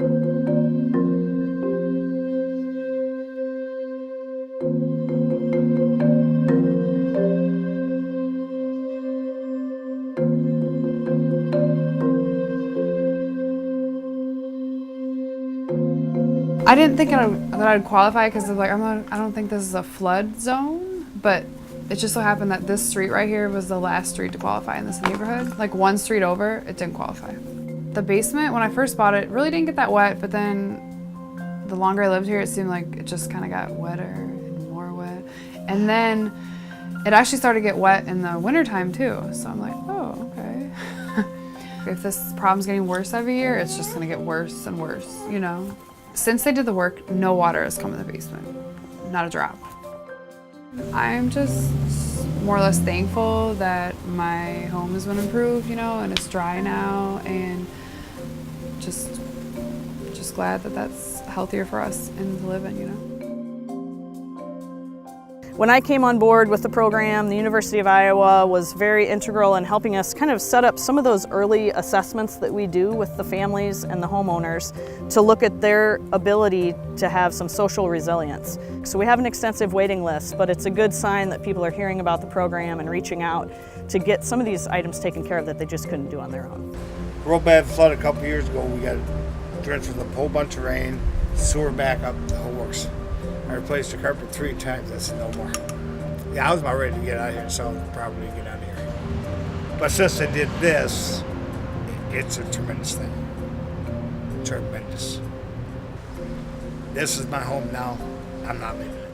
I didn't think that I'd qualify because like I don't think this is a flood zone, but it just so happened that this street right here was the last street to qualify in this neighborhood. Like one street over, it didn't qualify. The basement, when I first bought it, really didn't get that wet, but then the longer I lived here, it seemed like it just kind of got wetter and more wet. And then it actually started to get wet in the wintertime too. So I'm like, oh, okay. If this problem's getting worse every year, it's just gonna get worse and worse, you know? Since they did the work, no water has come in the basement, not a drop. I'm just more or less thankful that my home has been improved, you know, and it's dry now, and just glad that that's healthier for us and to live in, you know. When I came on board with the program, the University of Iowa was very integral in helping us kind of set up some of those early assessments that we do with the families and the homeowners to look at their ability to have some social resilience. So we have an extensive waiting list, but it's a good sign that people are hearing about the program and reaching out to get some of these items taken care of that they just couldn't do on their own. Real bad flood a couple years ago. We got drenched with a whole bunch of rain, sewer backup, the whole works. I replaced the carpet 3 times. I said, no more. Yeah, I was about ready to get out of here and sell the property and get out of here. But since I did this, it's a tremendous thing. Tremendous. This is my home now. I'm not leaving it.